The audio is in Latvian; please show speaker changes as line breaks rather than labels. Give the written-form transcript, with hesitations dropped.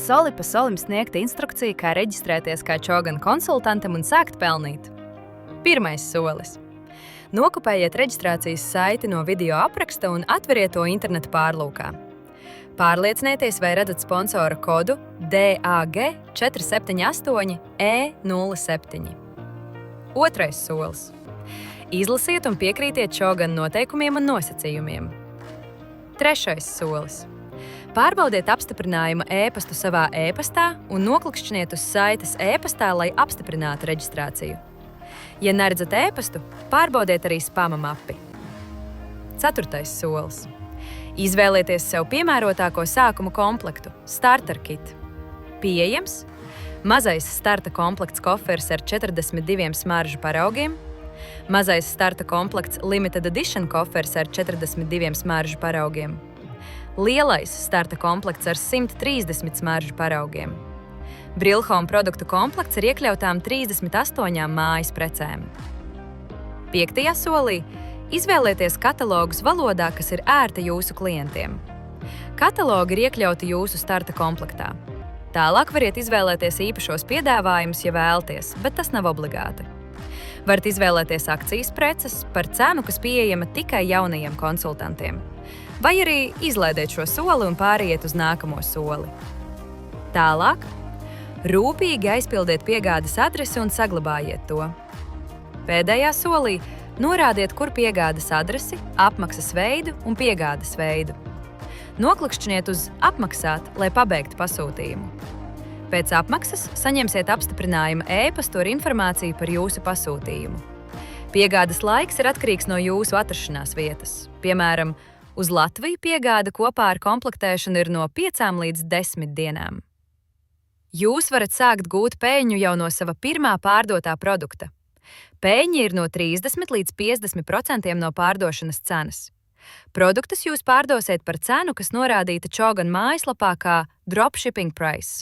soli pa solim sniegta instrukcija, kā reģistrēties kā Čogan konsultantam un sākt pelnīt. Pirmais solis. Nokopējiet reģistrācijas saiti no video apraksta un atveriet to interneta pārlūkā. Pārliecinieties, vai redzat sponsora kodu DAG 478E07. Otrais solis. Izlasiet un piekrītiet Čogan noteikumiem un nosacījumiem. Trešais solis. Pārbaudiet apstiprinājuma ēpastu savā ēpastā un noklikšķiniet uz saites ēpastā, lai apstiprinātu reģistrāciju. Ja neredzat ēpastu, pārbaudiet arī spama mapi. Ceturtais solis. Izvēlieties sev piemērotāko sākuma komplektu – starter kit. Pieejams mazais starta komplekts koferis ar 42 smaržu paraugiem, mazais starta komplekts limited edition koferis ar 42 smaržu paraugiem, lielais starta komplekts ar 130 smaržu paraugiem. Brilhome produktu komplekts ar iekļautām 38 mājas precēm. 5. solī izvēlieties katalogus valodā, kas ir ērta jūsu klientiem. Katalogi ir iekļauti jūsu starta komplektā. Tālāk variet izvēlēties īpašos piedāvājumus, ja vēlaties, bet tas nav obligāti. Varat izvēlēties akcijas preces par cenu, kas pieejama tikai jaunajiem konsultantiem. Vai arī izlaidiet šo soli un pāriet uz nākamo soli. Tālāk, rūpīgi aizpildiet piegādes adresi un saglabājiet to. Pēdējā solī norādiet, kur piegādes adresi, apmaksas veidu un piegādes veidu. Noklikšķiniet uz apmaksāt, lai pabeigtu pasūtījumu. Pēc apmaksas saņemsiet apstiprinājuma ēpastu ar informāciju par jūsu pasūtījumu. Piegādes laiks ir atkarīgs no jūsu atrašanās vietas. Piemēram, uz Latviju piegāde kopā ar komplektēšanu ir no 5 līdz 10 dienām. Jūs varat sākt gūt peļņu jau no sava pirmā pārdotā produkta. Peļņa ir no 30 līdz 50% no pārdošanas cenas. Produktus jūs pārdosiet par cenu, kas norādīta Čogan mājaslapā kā dropshipping price.